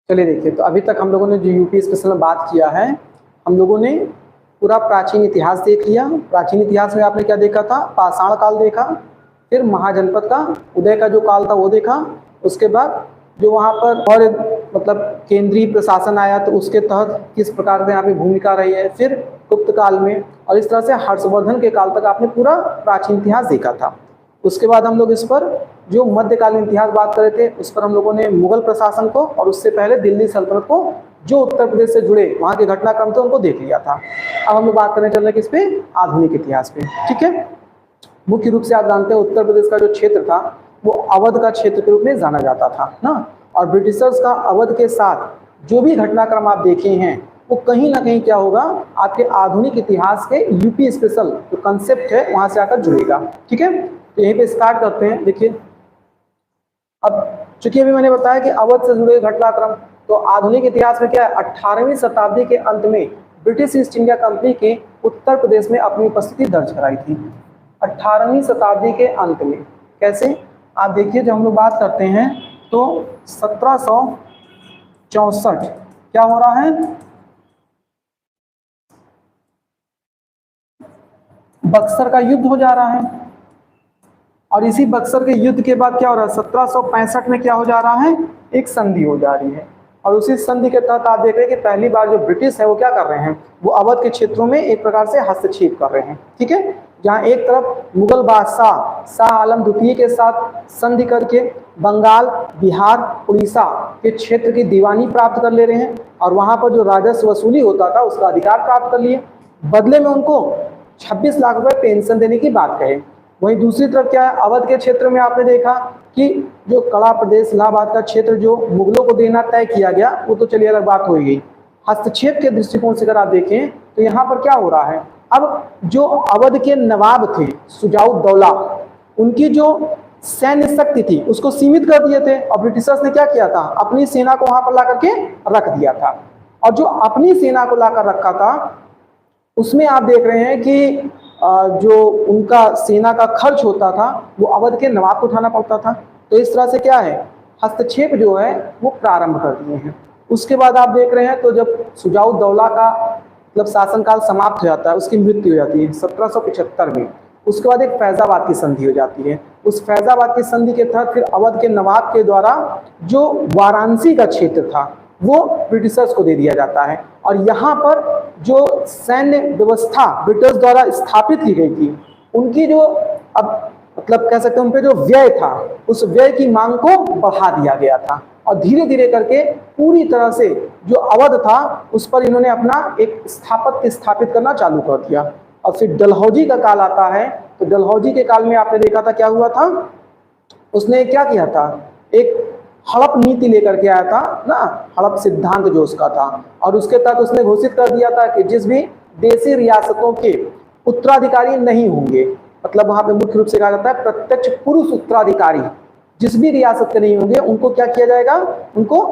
चलिए देखिए, तो अभी तक हम लोगों ने जो यूपी स्पेशल में बात किया है, हम लोगों ने पूरा प्राचीन इतिहास देख लिया। प्राचीन इतिहास में आपने क्या देखा था? पाषाण काल देखा, फिर महाजनपद का उदय का जो काल था वो देखा, उसके बाद जो वहाँ पर और मतलब केंद्रीय प्रशासन आया तो उसके तहत किस प्रकार से यहाँ पे भूमिका रही है, फिर गुप्त काल में, और इस तरह से हर्षवर्धन के काल तक आपने पूरा प्राचीन इतिहास देखा था। उसके बाद हम लोग इस पर जो मध्यकालीन इतिहास बात कर रहे थे उस पर हम लोगों ने मुगल प्रशासन को और उससे पहले दिल्ली सल्तनत को, जो उत्तर प्रदेश से जुड़े वहाँ के घटनाक्रम थे उनको देख लिया था। अब हम लोग बात करने चल रहे हैं किस पे? आधुनिक इतिहास पे। ठीक है, मुख्य रूप से आप जानते हैं उत्तर प्रदेश का जो क्षेत्र था वो अवध का क्षेत्र के रूप में जाना जाता था ना, और ब्रिटिशर्स का अवध के साथ जो भी घटनाक्रम आप देखे हैं वो कहीं ना कहीं क्या होगा, आपके आधुनिक इतिहास के यूपी स्पेशल जो कंसेप्ट है वहां से आकर जुड़ेगा। ठीक है, तो यहीं पे स्टार्ट करते हैं। देखिए, अब चूंकि अभी मैंने बताया कि अवध से जुड़े घटनाक्रम, तो आधुनिक इतिहास में क्या है, 18वीं शताब्दी के अंत में ब्रिटिश ईस्ट इंडिया कंपनी के उत्तर प्रदेश में अपनी उपस्थिति दर्ज कराई थी। 18वीं शताब्दी के अंत में कैसे, आप देखिए जब हम लोग बात करते हैं तो 1764 क्या हो रहा है, बक्सर का युद्ध हो जा रहा है, और इसी बक्सर के युद्ध के बाद क्या हो रहा है, 1765 में क्या हो जा रहा है, एक संधि हो जा रही है, और उसी संधि के तहत आप देख रहे हैं कि पहली बार जो ब्रिटिश है वो क्या कर रहे हैं, वो अवध के क्षेत्रों में एक प्रकार से हस्तक्षेप कर रहे हैं। ठीक है, जहाँ एक तरफ मुगल बादशाह शाह आलम द्वितीय के साथ संधि करके बंगाल, बिहार, उड़ीसा के क्षेत्र की दीवानी प्राप्त कर ले रहे हैं, और वहाँ पर जो राजस्व वसूली होता था उसका अधिकार प्राप्त कर लिए, बदले में उनको 26 लाख रुपए पेंशन देने की बात कहे। वहीं दूसरी तरफ क्या है, अवध के क्षेत्र में आपने देखा कि जो कड़ा प्रदेश इलाहाबाद का क्षेत्र जो मुगलों को देना तय किया गया, वो तो चलिए अलग बात हो गई। हस्तक्षेप के दृष्टिकोण से अगर आप देखें तो यहाँ पर क्या हो रहा है, अब जो अवध के नवाब थे शुजाउद्दौला, उनकी जो सैन्य शक्ति थी उसको सीमित कर दिए थे, और ब्रिटिशर्स ने क्या किया था, अपनी सेना को वहां पर ला करके रख दिया था, और जो अपनी सेना को लाकर रखा था उसमें आप देख रहे हैं कि जो उनका सेना का खर्च होता था वो अवध के नवाब को उठाना पड़ता था। तो इस तरह से क्या है, हस्तक्षेप जो है वो प्रारंभ कर दिए हैं। उसके बाद आप देख रहे हैं तो जब शुजाउद्दौला का मतलब शासनकाल समाप्त हो जाता है, उसकी मृत्यु हो जाती है 1775 में, उसके बाद एक फैजाबाद की संधि हो जाती है। उस फैजाबाद की संधि के तहत फिर अवध के नवाब के द्वारा जो वाराणसी का क्षेत्र था वो ब्रिटिशर्स को दे दिया जाता है, और यहाँ पर जो सैन्य व्यवस्था ब्रिटिश द्वारा स्थापित की गई थी उनकी जो अब मतलब कह सकते हैं उन पे जो व्यय था उस व्यय की मांग को बढ़ा दिया गया था, और धीरे धीरे करके पूरी तरह से जो अवध था उस पर इन्होंने अपना एक स्थापत्य स्थापित करना चालू कर दिया। और फिर डलहौजी का काल आता है, तो डलहौजी के काल में आपने देखा था क्या हुआ था, उसने क्या किया था, एक हड़प नीति लेकर के आया था ना, हड़प सिद्धांत जो उसका था, और उसके तहत उसने घोषित कर दिया था कि जिस भी देशी रियासतों के उत्तराधिकारी नहीं होंगे, मतलब वहां पे मुख्य रूप से कहा जाता है प्रत्यक्ष पुरुष उत्तराधिकारी, जिस भी रियासत के नहीं होंगे उनको क्या किया जाएगा, उनको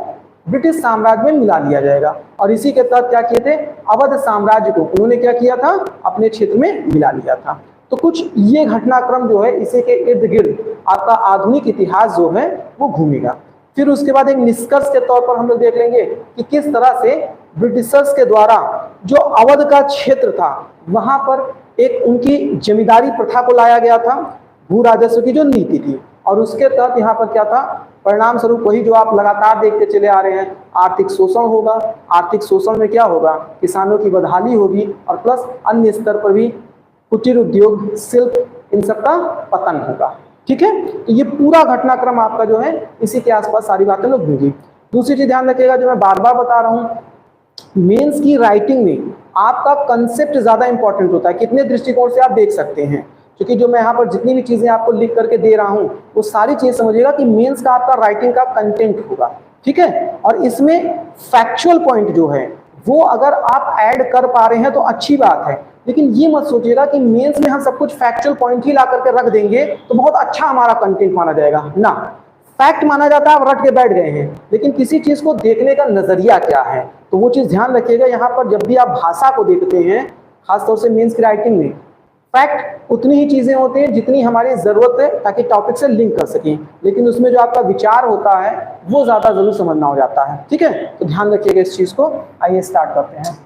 ब्रिटिश साम्राज्य में मिला लिया जाएगा। और इसी के तहत क्या किए थे, अवध साम्राज्य को उन्होंने क्या किया था, अपने क्षेत्र में मिला लिया था। तो कुछ ये घटनाक्रम जो है इसी के इर्द गिर्द आपका आधुनिक इतिहास जो है वो घूमेगा। फिर उसके बाद एक निष्कर्ष के तौर पर हम लोग देख लेंगे कि किस तरह से ब्रिटिशर्स के द्वारा जो अवध का क्षेत्र था वहां पर एक उनकी जमींदारी प्रथा को लाया गया था, भू राजस्व की जो नीति थी, और उसके तहत यहाँ पर क्या था, परिणाम स्वरूप वही जो आप लगातार देखते चले आ रहे हैं, आर्थिक शोषण होगा। आर्थिक शोषण में क्या होगा, किसानों की बदहाली होगी, और प्लस अन्य स्तर पर भी कुटीर उद्योग, शिल्प, इन सब का पतन होगा। ठीक है, तो ये पूरा घटनाक्रम आपका जो है इसी के आसपास सारी बातें लोग होंगी। दूसरी चीज ध्यान रखिएगा, जो मैं बार बार बता रहा हूँ, मेंस की राइटिंग में आपका कंसेप्ट ज्यादा इंपॉर्टेंट होता है, कितने दृष्टिकोण से आप देख सकते हैं, क्योंकि जो मैं यहाँ पर जितनी भी चीजें आपको लिख करके दे रहा हूँ वो सारी चीज समझिएगा कि मेंस का आपका राइटिंग का कंटेंट होगा। ठीक है, और इसमें फैक्चुअल पॉइंट जो है वो अगर आप ऐड कर पा रहे हैं तो अच्छी बात है, लेकिन ये मत सोचिएगा कि मेंस में हम सब कुछ फैक्चुअल पॉइंट ही ला करके रख देंगे तो बहुत अच्छा हमारा कंटेंट माना जाएगा ना। फैक्ट माना जाता है, आप रट के बैठ गए हैं, लेकिन किसी चीज को देखने का नजरिया क्या है, तो वो चीज ध्यान रखिएगा। यहाँ पर जब भी आप भाषा को देखते हैं, खासतौर से मेंस की राइटिंग में, फैक्ट उतनी ही चीजें होती हैं जितनी हमारी जरूरत है ताकि टॉपिक से लिंक कर सकें, लेकिन उसमें जो आपका विचार होता है वो ज्यादा जरूर समझना हो जाता है। ठीक है, तो ध्यान रखिएगा इस चीज को। आइए स्टार्ट करते हैं।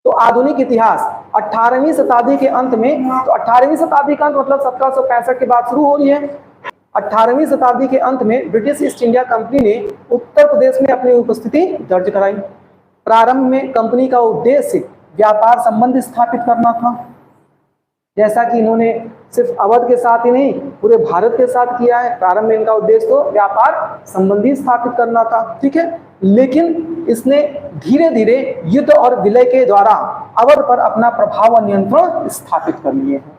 तो आधुनिक इतिहास 18वीं शताब्दी के अंत में, तो 18वीं शताब्दी का अंत मतलब 1765 के बाद शुरू हो रही है। 18वीं शताब्दी के अंत में ब्रिटिश ईस्ट इंडिया कंपनी ने उत्तर प्रदेश में अपनी उपस्थिति दर्ज कराई। प्रारंभ में कंपनी का उद्देश्य व्यापार संबंध स्थापित करना था, जैसा कि इन्होंने सिर्फ अवध के साथ ही नहीं पूरे भारत के साथ किया है। प्रारंभ में इनका उद्देश्य तो व्यापार संबंधी स्थापित करना था, ठीक है, लेकिन इसने धीरे धीरे युद्ध और विलय के द्वारा अवध पर अपना प्रभाव और नियंत्रण स्थापित कर लिए हैं।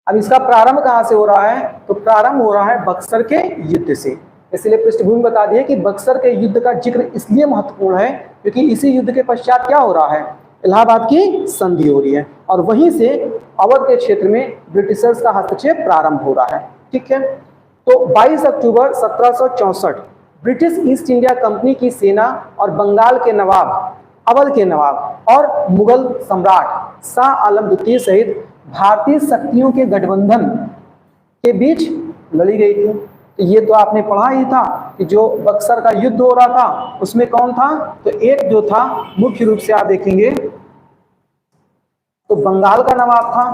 अब इसका प्रारंभ कहां से हो रहा है? तो प्रारंभ हो रहा है बक्सर के युद्ध से। इसलिए पृष्ठभूमि बता दिए कि बक्सर के युद्ध का जिक्र इसलिए महत्वपूर्ण है क्योंकि इसी युद्ध के पश्चात क्या हो रहा है? इलाहाबाद की संधि हो रही है और वहीं से अवध के क्षेत्र में ब्रिटिशर्स का हस्तक्षेप प्रारंभ हो रहा है। ठीक है, तो 22 अक्टूबर 1764 ब्रिटिश ईस्ट इंडिया कंपनी की सेना और बंगाल के नवाब, अवध के नवाब और मुगल सम्राट शाह आलम द्वितीय सहित भारतीय शक्तियों के गठबंधन के बीच लड़ी गई थी। तो ये तो आपने पढ़ा ही था कि जो बक्सर का युद्ध हो रहा था उसमें कौन था? तो एक जो था मुख्य रूप से आप देखेंगे तो बंगाल का नवाब था।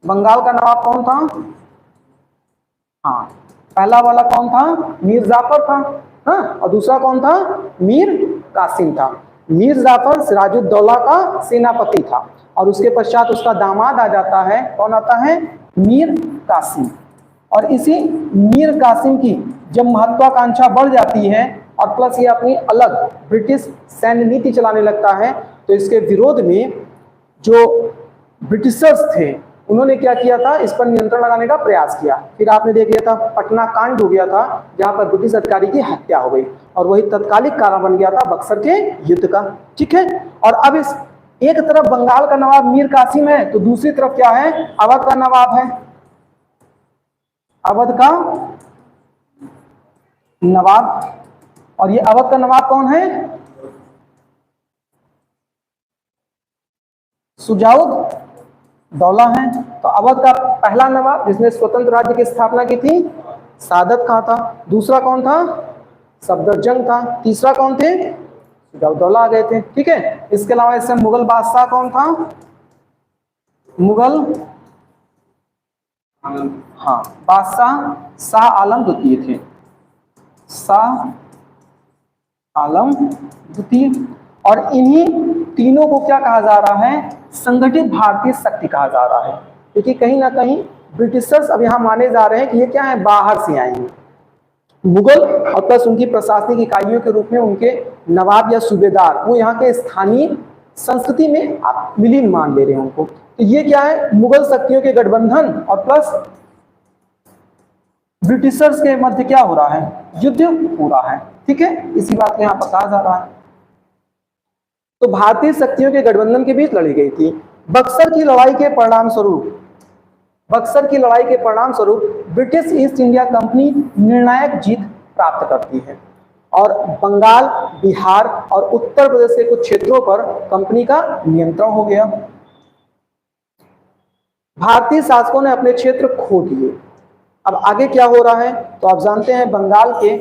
बंगाल का नवाब कौन था? हाँ, पहला वाला कौन था? मीर जाफर था। हाँ, और दूसरा कौन था? मीर कासिम था। मीर जाफर सिराजुद्दौला का सेनापति था और उसके पश्चात उसका दामाद आ जाता है। कौन आता है? मीर कासिम। और इसी मीर कासिम की जब महत्वाकांक्षा बढ़ जाती है और प्लस ये अपनी अलग ब्रिटिश सैन्य नीति चलाने लगता है, तो इसके विरोध में जो ब्रिटिशर्स थे उन्होंने क्या किया था? इस पर नियंत्रण लगाने का प्रयास किया। फिर आपने देख लिया था पटना कांड हो गया था जहां पर ब्रिटिश अधिकारी की हत्या हो गई और वही तत्कालिक कारण बन गया था बक्सर के युद्ध का। ठीक है, और अब इस एक तरफ बंगाल का नवाब मीर कासिम है तो दूसरी तरफ क्या है? अवध का नवाब है। अवध का नवाब, और ये अवध का नवाब कौन है? सुजाउद दौला है। तो अवध का पहला नवाब जिसने स्वतंत्र राज्य की स्थापना की थी सादत खां था। दूसरा कौन था? सफदरजंग था। तीसरा कौन थे? सुजाउद दौला आ गए थे। ठीक है, इसके अलावा इससे मुगल बादशाह कौन था? मुगल हाँ बादशाह शाह आलम द्वितीय थे। शाह आलम द्वितीय। और इन्हीं तीनों को क्या कहा जा रहा है? संगठित भारतीय शक्ति कहा जा रहा है, क्योंकि कहीं ना कहीं ब्रिटिशर्स अब यहाँ माने जा रहे हैं कि ये क्या है? बाहर से आए हैं। मुगल और प्लस उनकी प्रशासनिक इकाइयों के रूप में उनके नवाब या सूबेदार वो यहाँ के स्थानीय संस्कृति में आप विलीन मान ले रहे हैं उनको। तो ये क्या है? मुगल शक्तियों के गठबंधन और प्लस ब्रिटिशर्स के मध्य क्या हो रहा है? युद्ध हो रहा है। ठीक है, इसी बात को यहाँ पर कहा जा रहा है। तो भारतीय शक्तियों के गठबंधन के बीच लड़ी गई थी। बक्सर की लड़ाई के परिणाम स्वरूप ब्रिटिश ईस्ट इंडिया कंपनी निर्णायक जीत प्राप्त करती है और बंगाल, बिहार और उत्तर प्रदेश के कुछ क्षेत्रों पर कंपनी का नियंत्रण हो गया। भारतीय शासकों ने अपने क्षेत्र खो दिए। अब आगे क्या हो रहा है? तो आप जानते हैं बंगाल के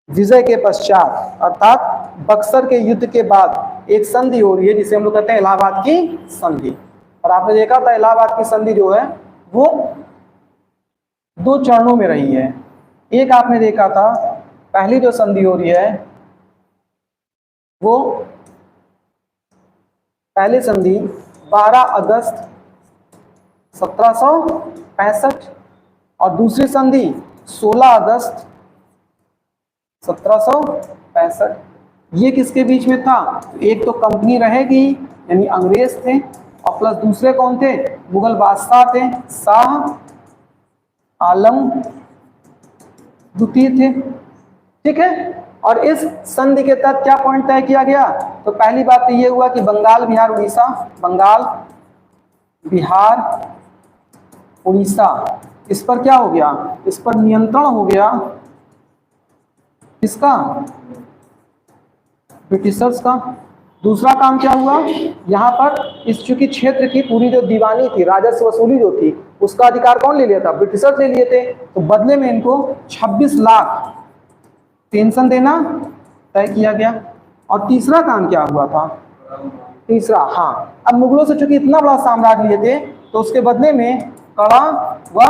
विजय के पश्चात अर्थात बक्सर के युद्ध के बाद एक संधि हो रही है जिसे हम लोग कहते हैं इलाहाबाद की संधि। और आपने देखा था इलाहाबाद की संधि जो है वो दो चरणों में रही है। एक आपने देखा था पहली जो संधि हो रही है वो पहली संधि 12 अगस्त 1765 और दूसरी संधि 16 अगस्त 1765। ये किसके बीच में था? एक तो कंपनी रहेगी यानी अंग्रेज थे और प्लस दूसरे कौन थे? मुगल बादशाह थे, शाह आलम द्वितीय थे। ठीक है, और इस संधि के तहत क्या पॉइंट तय किया गया? तो पहली बात तो ये हुआ कि बंगाल, बिहार, उड़ीसा, बंगाल, बिहार, उड़ीसा, इस पर क्या हो गया? इस पर नियंत्रण हो गया। इसका ब्रिटिशर्स का। दूसरा काम क्या हुआ, यहाँ पर इस चूंकि क्षेत्र की पूरी जो दीवानी थी, राजस्व वसूली जो थी, उसका अधिकार कौन ले लिया था, ब्रिटिशर्स ले लिए थे। तो बदले में इनको 26 लाख पेंशन देना तय किया गया। और तीसरा काम क्या हुआ था, तीसरा, हाँ, अब मुगलों से चूंकि इतना बड़ा साम्राज्य लिए थे तो उसके बदले में कड़ा व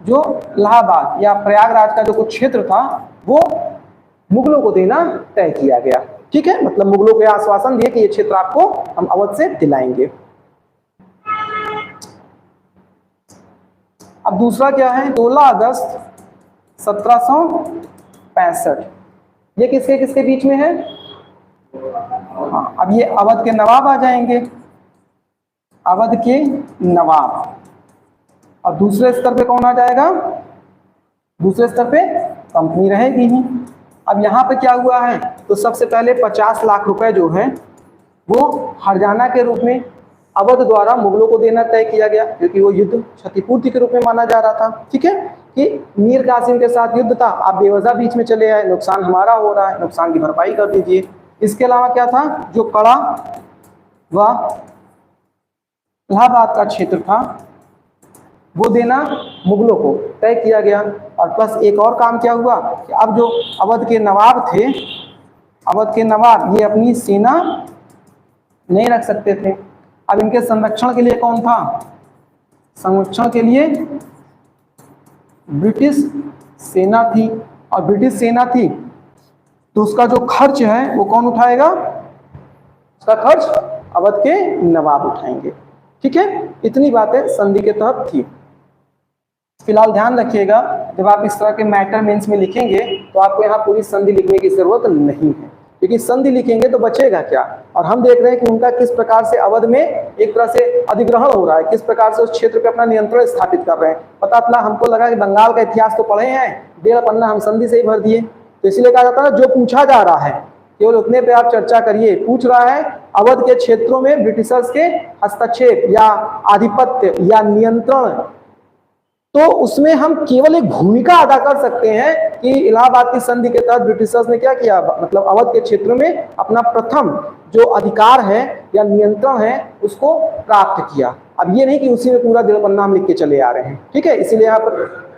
जो इलाहाबाद या प्रयागराज का जो कुछ क्षेत्र था वो मुगलों को देना तय किया गया। ठीक है, मतलब मुगलों को आश्वासन दिए कि ये क्षेत्र आपको हम अवध से दिलाएंगे। अब दूसरा क्या है, 16 अगस्त 1765, ये किसके किसके बीच में है, हाँ, अब ये अवध के नवाब आ जाएंगे, अवध के नवाब। और दूसरे स्तर पे कौन आ जाएगा, दूसरे स्तर पे कंपनी रहेगी ही। अब यहाँ पे क्या हुआ है, तो सबसे पहले 50 लाख रुपए जो है वो हर्जाना के रूप में अवध द्वारा मुगलों को देना तय किया गया, क्योंकि वो युद्ध क्षतिपूर्ति के रूप में माना जा रहा था। ठीक है, कि मीर कासिम के साथ युद्ध था, आप बेवजह बीच में चले आए, नुकसान हमारा हो रहा है, नुकसान की भरपाई कर दीजिए। इसके अलावा क्या था, जो कड़ा व इलाहाबाद का क्षेत्र था वो देना मुगलों को तय किया गया। और प्लस एक और काम क्या हुआ कि अब जो अवध के नवाब थे, अवध के नवाब ये अपनी सेना नहीं रख सकते थे। अब इनके संरक्षण के लिए कौन था, संरक्षण के लिए ब्रिटिश सेना थी। और ब्रिटिश सेना थी तो उसका जो खर्च है वो कौन उठाएगा, उसका खर्च अवध के नवाब उठाएंगे। ठीक है, इतनी बातें संधि के तहत थी। फिलहाल ध्यान रखिएगा, जब आप इस तरह के मैटर मेंस में लिखेंगे तो आपको यहाँ पूरी संधि लिखने की जरूरत नहीं है, क्योंकि संधि लिखेंगे तो बचेगा क्या। और हम देख रहे हैं कि उनका किस प्रकार से अवध में एक तरह से अधिग्रहण हो रहा है, किस प्रकार से उस क्षेत्र पे अपना नियंत्रण स्थापित कर रहे हैं। पता चला, हमको लगा कि बंगाल का इतिहास तो पढ़े हैं, 1.5 पन्ना हम संधि से ही भर दिए। तो इसलिए कहा जाता है जो पूछा जा रहा है केवल उतने पे आप चर्चा करिए। पूछ रहा है अवध के क्षेत्रों में ब्रिटिशर्स के हस्तक्षेप या आधिपत्य या नियंत्रण, तो उसमें हम केवल एक भूमिका अदा कर सकते हैं कि इलाहाबाद की संधि के तहत ब्रिटिशर्स ने क्या किया, मतलब अवध के क्षेत्र में अपना प्रथम जो अधिकार है या नियंत्रण है उसको प्राप्त किया। अब ये नहीं कि उसी में पूरा 1.5 पन्ना हम लिख के चले आ रहे हैं। ठीक है, इसीलिए यहाँ पर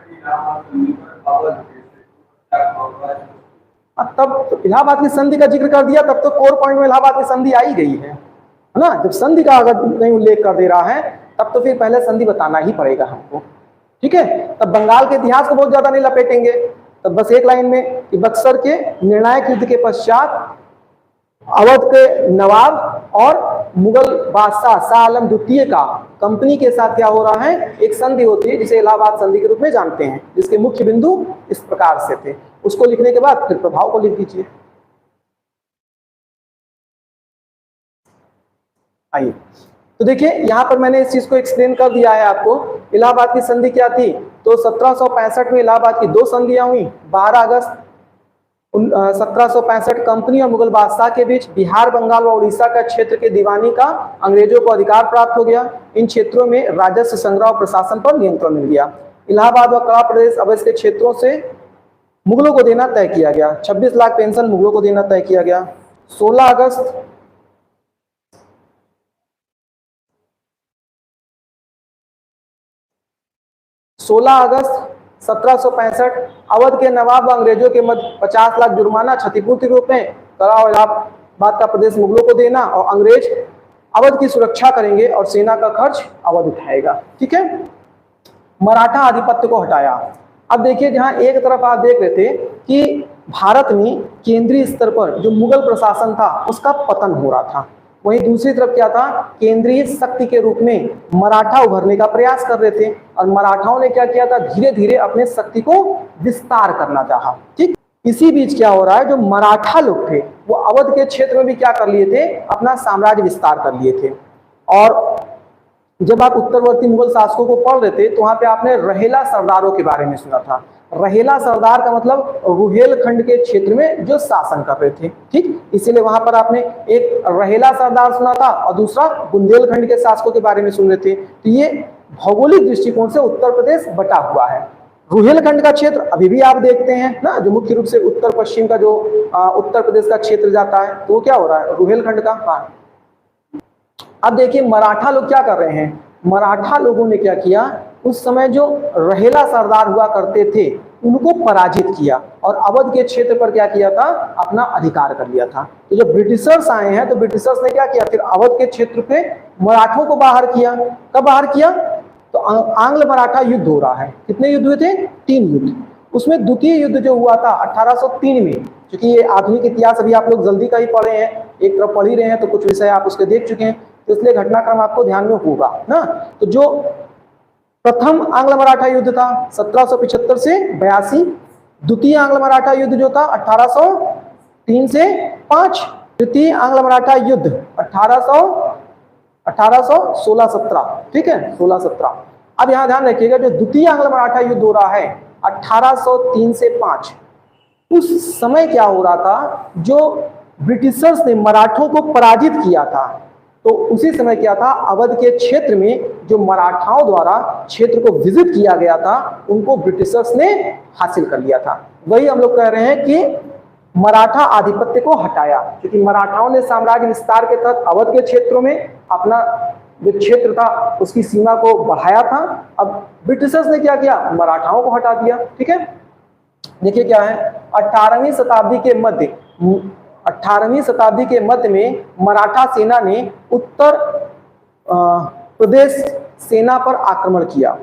तब इलाहाबाद की संधि का जिक्र कर दिया, तब तो कोर पॉइंट में इलाहाबाद की संधि आई गई है ना। जब संधि का अगर नहीं उल्लेख कर दे रहा है तब तो फिर पहले संधि बताना ही पड़ेगा हमको। ठीक है, तब बंगाल के इतिहास को बहुत ज्यादा नहीं लपेटेंगे, तब बस एक लाइन में कि बक्सर के निर्णायक युद्ध के पश्चात अवध के नवाब और मुगल बादशाह शाह आलम द्वितीय का कंपनी के साथ क्या हो रहा है, एक संधि होती है जिसे इलाहाबाद संधि के रूप में जानते हैं, जिसके मुख्य बिंदु इस प्रकार से थे। उसको लिखने के बाद फिर प्रभाव को लिख दीजिए। आइए, तो देखिए यहाँ पर मैंने इस चीज को एक्सप्लेन कर दिया है आपको। इलाहाबाद की संधि क्या थी, तो 1765 में इलाहाबाद की 2 संधियां हुई। 12 अगस्त 1765 कंपनी और मुगल बादशाह के बीच बिहार, बंगाल और उड़ीसा का क्षेत्र के दीवानी का अंग्रेजों को अधिकार प्राप्त हो गया। इन क्षेत्रों में राजस्व संग्रह और प्रशासन पर नियंत्रण मिल गया। इलाहाबाद और कड़ा प्रदेश अवध के क्षेत्रों से मुगलों को देना तय किया गया। 26 लाख पेंशन मुगलों को देना तय किया गया। 16 अगस्त 1765 अवध के नवाब व अंग्रेजों के मध्य 50 लाख जुर्माना क्षतिपूर्ति रूप में कड़ा और इलाहाबाद का प्रदेश मुगलों को देना, और अंग्रेज अवध की सुरक्षा करेंगे और सेना का खर्च अवध उठाएगा। ठीक है, मराठा आधिपत्य को हटाया। अब देखिए, जहां एक तरफ आप देख रहे थे कि भारत में केंद्रीय स्तर पर जो मुगल प्रशासन था उसका पतन हो रहा था, वहीं दूसरी तरफ क्या था, केंद्रीय शक्ति के रूप में मराठा उभरने का प्रयास कर रहे थे। और मराठाओं ने क्या किया था, धीरे धीरे अपने शक्ति को विस्तार करना चाहा। ठीक, इसी बीच क्या हो रहा है, जो मराठा लोग थे वो अवध के क्षेत्र में भी क्या कर लिए थे, अपना साम्राज्य विस्तार कर लिए थे। और जब आप उत्तरवर्ती मुगल शासकों को पढ़ रहे थे तो वहां पे आपने रहेला सरदारों के बारे में सुना था। रहेला सरदार का मतलब रुहेलखंड के क्षेत्र में जो शासन कर रहे थे। ठीक, इसीलिए वहां पर आपने एक रहेला सरदार सुना था और दूसरा बुंदेलखंड के शासकों के बारे में सुन रहे थे। तो ये भौगोलिक दृष्टिकोण से उत्तर प्रदेश बटा हुआ है। रुहेलखंड का क्षेत्र अभी भी आप देखते हैं ना, जो मुख्य रूप से उत्तर पश्चिम का जो उत्तर प्रदेश का क्षेत्र जाता है, तो वो क्या हो रहा है, रुहेलखंड का। हाँ, अब देखिए मराठा लोग क्या कर रहे हैं, मराठा लोगों ने क्या किया, उस समय जो रहेला सरदार हुआ करते थे उनको पराजित किया और अवध के क्षेत्र पर क्या किया था, अपना अधिकार कर लिया था। तो जब ब्रिटिशर्स आए हैं तो ब्रिटिशर्स ने क्या किया, फिर अवध के क्षेत्र पे मराठों को बाहर किया। कब बाहर किया, तो आंग्ल मराठा युद्ध हो रहा है। कितने युद्ध हुए थे, 3 युद्ध। उसमें द्वितीय युद्ध जो हुआ था 1803 में, क्योंकि ये आधुनिक इतिहास अभी आप लोग जल्दी का ही पढ़े हैं, एक तरफ पढ़ ही रहे हैं, तो कुछ विषय आप उसके देख चुके हैं, तो इसलिए घटनाक्रम आपको ध्यान में होगा ना। तो जो प्रथम आंग्ल मराठा युद्ध था 1775 से 82, द्वितीय आंग्ल मराठा युद्ध जो था 1803 से 5, तृतीय आंग्ल मराठा युद्ध 1816-17, ठीक है, 16-17। अब यहां ध्यान रखिएगा, जो द्वितीय आंग्ल मराठा युद्ध हो रहा है 1803 से 5, उस समय क्या हो रहा था, जो ब्रिटिशर्स ने मराठों को पराजित किया था, तो उसी समय क्या था, अवध के क्षेत्र में जो मराठाओं द्वारा क्षेत्र को विजिट किया गया था, उनको ब्रिटिशर्स ने हासिल कर लिया था। वही हम लोग कह रहे हैं कि मराठा आधिपत्य को हटाया, क्योंकि मराठाओं ने साम्राज्य विस्तार के तहत अवध के क्षेत्रों में अपना जो क्षेत्र था उसकी सीमा को बढ़ाया था। अब ब्रिटिशर्स ने क्या किया, मराठाओं को हटा दिया। ठीक है, देखिए क्या है, 18वीं शताब्दी के मध्य में मराठा सेना ने उत्तर प्रदेश सेना पर आक्रमण किया,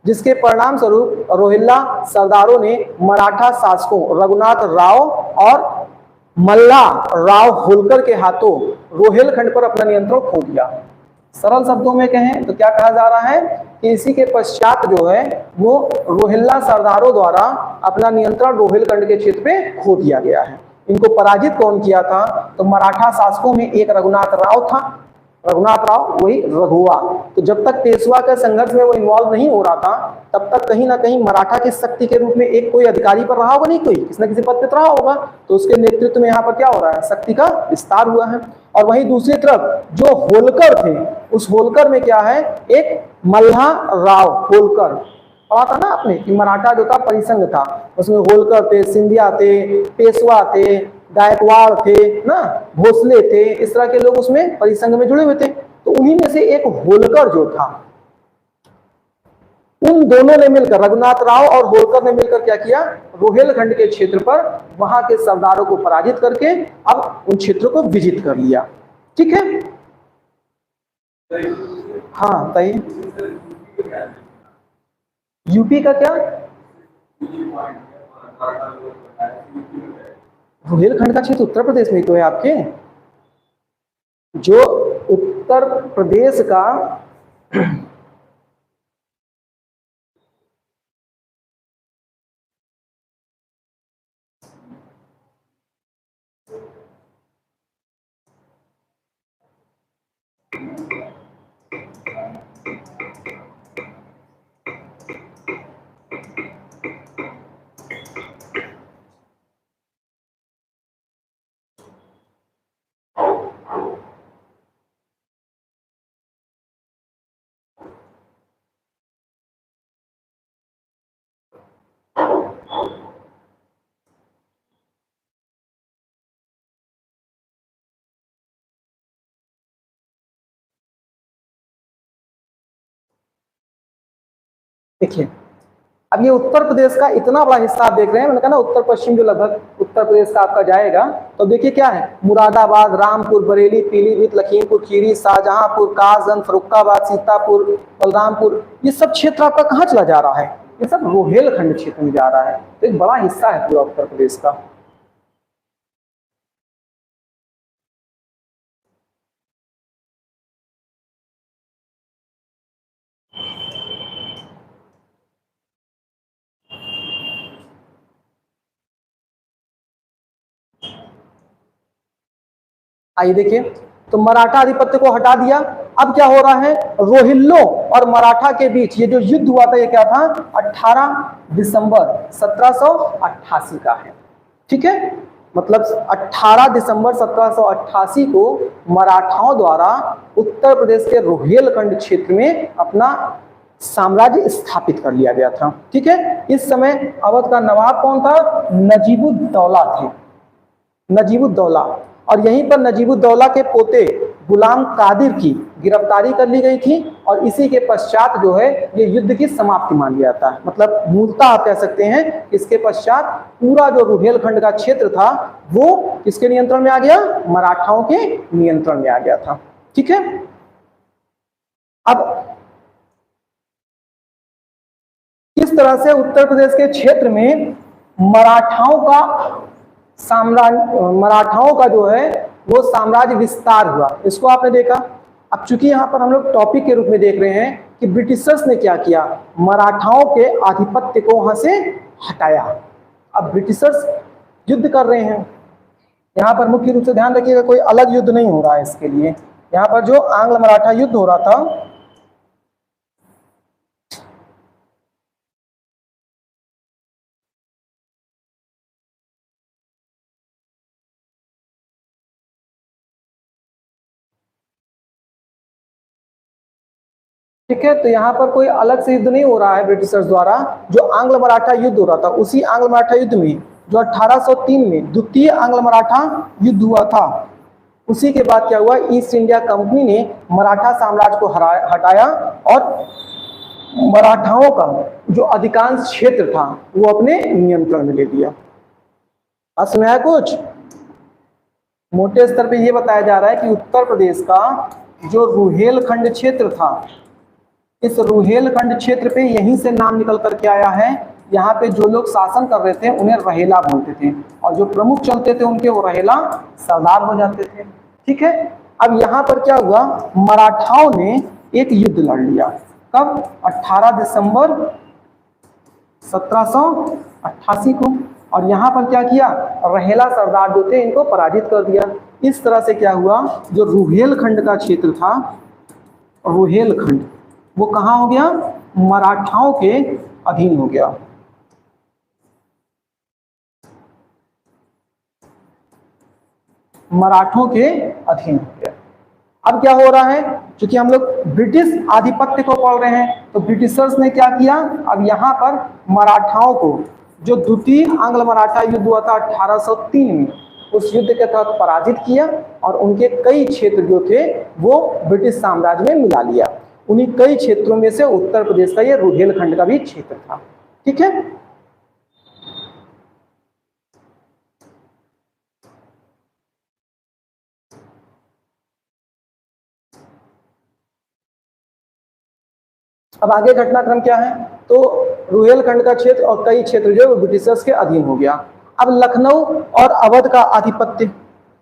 जिसके परिणाम स्वरूप रोहिल्ला सरदारों ने मराठा शासकों रघुनाथ राव और मल्ला राव होलकर के हाथों रोहिलखंड पर अपना नियंत्रण खो दिया। सरल शब्दों में कहें तो क्या कहा जा रहा है कि इसी के पश्चात जो है वो रोहिल्ला सरदारों द्वारा अपना नियंत्रण रोहिलखंड के क्षेत्र पे खो दिया गया है। इनको पराजित कौन किया था, तो मराठा शासकों में एक रघुनाथ राव था, रघुनाथ राव वही रघुआ। तो जब तक पेशवा के संघर्ष में वो इन्वॉल्व नहीं हो रहा था, तब तक कहीं ना कहीं मराठा की शक्ति के रूप में एक कोई अधिकारी पर रहा होगा, नहीं कोई किसी न किसी पद पर रहा होगा, तो उसके नेतृत्व में यहाँ पर क्या हो रहा है, शक्ति का विस्तार हुआ है। और वहीं दूसरी तरफ जो होलकर थे, उस होलकर में क्या है, एक मल्हा राव होलकर, पढ़ा था ना आपने कि मराठा जो था परिसंघ था, उसमें होलकर थे, सिंधिया थे, पेशवा थे, गायकवाड़ थे ना, भोसले थे, इस तरह के लोग उसमें परिसंघ में जुड़े हुए थे। तो उन्हीं में से एक होलकर जो था, उन दोनों ने मिलकर, रघुनाथ राव और होलकर ने मिलकर क्या किया, रोहिलखंड के क्षेत्र पर वहां के सरदारों को पराजित करके अब उन क्षेत्रों को विजित कर लिया। ठीक है, हाँ बताइए, यूपी का क्या, रोहिलखंड का क्षेत्र उत्तर प्रदेश में तो है आपके, जो उत्तर प्रदेश का देखिए, अब ये उत्तर प्रदेश का इतना बड़ा हिस्सा आप देख रहे हैं, मैंने कहा ना उत्तर पश्चिम जो लगभग उत्तर प्रदेश का आपका जाएगा, तो देखिए क्या है, मुरादाबाद, रामपुर, बरेली, पीलीभीत, लखीमपुर खीरी, शाहजहांपुर, कासगंज, फर्रुखाबाद, सीतापुर, बलरामपुर, ये सब क्षेत्र आपका कहाँ चला जा रहा है, ये सब रोहिलखंड क्षेत्र में जा रहा है। तो एक बड़ा हिस्सा है पूरा उत्तर प्रदेश का। आइए देखिए, तो मराठा आधिपत्य को हटा दिया। अब क्या हो रहा है, रोहिल्लों और मराठा के बीच ये जो युद्ध हुआ था, ये क्या था, 18 दिसंबर 1788 का है। ठीक है, मतलब 18 दिसंबर 1788 को मराठाओं द्वारा उत्तर प्रदेश के रोहिलखंड क्षेत्र में अपना साम्राज्य स्थापित कर लिया गया था। ठीक है, इस समय अवध का नवाब कौन था? नजीबुद्दौला थे, नजीबुद्दौला। और यहीं पर नजीबुद्दौला के पोते गुलाम कादिर की गिरफ्तारी कर ली गई थी और इसी के पश्चात जो है ये युद्ध की समाप्ति मान लिया जाता है। मतलब मूलतः आप कह सकते हैं इसके पश्चात पूरा जो रुहेलखंड का क्षेत्र था वो किसके नियंत्रण में आ गया? मराठाओं के नियंत्रण में आ गया था। ठीक है, अब किस तरह से उत्तर प्रदेश के क्षेत्र में मराठाओं का जो है वो साम्राज्य विस्तार हुआ, इसको आपने देखा। अब चूंकि यहाँ पर हम लोग टॉपिक के रूप में देख रहे हैं कि ब्रिटिशर्स ने क्या किया, मराठाओं के आधिपत्य को वहां से हटाया। अब ब्रिटिशर्स युद्ध कर रहे हैं, यहाँ पर मुख्य रूप से ध्यान रखिएगा कोई अलग युद्ध नहीं हो रहा है इसके लिए। यहाँ पर जो आंग्ल मराठा युद्ध हो रहा था ठीक है, तो यहाँ पर कोई अलग से युद्ध नहीं हो रहा है ब्रिटिशर्स द्वारा। जो आंग्ल मराठा युद्ध हो रहा था उसी आंग्ल मराठा युद्ध में जो 1803 में द्वितीय आंग्ल मराठा युद्ध हुआ था, उसी के बाद क्या हुआ, ईस्ट इंडिया कंपनी ने मराठा साम्राज्य को हटाया और मराठाओं का जो अधिकांश क्षेत्र था वो अपने नियंत्रण में ले लिया। असम है कुछ मोटे स्तर पे ये बताया जा रहा है कि उत्तर प्रदेश का जो रुहेलखंड क्षेत्र था, इस रुहेलखंड क्षेत्र पे यहीं से नाम निकल करके आया है। यहाँ पे जो लोग शासन कर रहे थे उन्हें रहेला बोलते थे और जो प्रमुख चलते थे उनके वो रहेला सरदार हो जाते थे। ठीक है, अब यहाँ पर क्या हुआ, मराठाओं ने एक युद्ध लड़ लिया। कब? 18 दिसंबर 1788 को। और यहाँ पर क्या किया, रहेला सरदार जो थे इनको पराजित कर दिया। इस तरह से क्या हुआ, जो रुहेलखंड का क्षेत्र था, रुहेलखंड वो कहाँ हो गया, मराठाओं के अधीन हो गया। मराठों के अधीन हो गया। अब क्या हो रहा है, क्योंकि हम लोग ब्रिटिश आधिपत्य को पढ़ रहे हैं तो ब्रिटिशर्स ने क्या किया, अब यहाँ पर मराठाओं को जो द्वितीय आंग्ल मराठा युद्ध हुआ था 1803 में, उस युद्ध के तहत पराजित किया और उनके कई क्षेत्र जो थे वो ब्रिटिश साम्राज्य में मिला लिया। उन्हीं कई क्षेत्रों में से उत्तर प्रदेश का ये रुहेलखंड का भी क्षेत्र था। ठीक है, अब आगे घटनाक्रम क्या है, तो रुहेलखंड का क्षेत्र और कई क्षेत्र जो है वो ब्रिटिशर्स के अधीन हो गया। अब लखनऊ और अवध का आधिपत्य,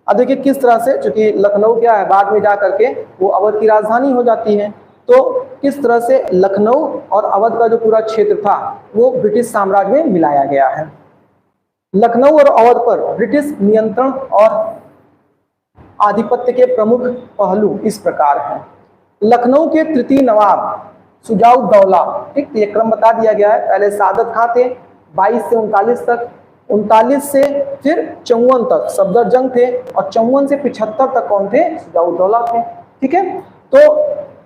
अब देखिए किस तरह से, क्योंकि लखनऊ क्या है बाद में जा करके वो अवध की राजधानी हो जाती है, तो किस तरह से लखनऊ और अवध का जो पूरा क्षेत्र था वो ब्रिटिश साम्राज्य में मिलाया गया है। लखनऊ और अवध पर ब्रिटिश नियंत्रण और आधिपत्य के प्रमुख पहलू इस प्रकार हैं। लखनऊ के तृतीय नवाब सुजाउद्दौला, ठीक, ये क्रम बता दिया गया है। पहले सादत खां थे 22 से 39 तक, 39 से फिर 54 तक सफदरजंग थे और 54 से 75 तक कौन थे, सुजाउद्दौला थे। ठीक है, तो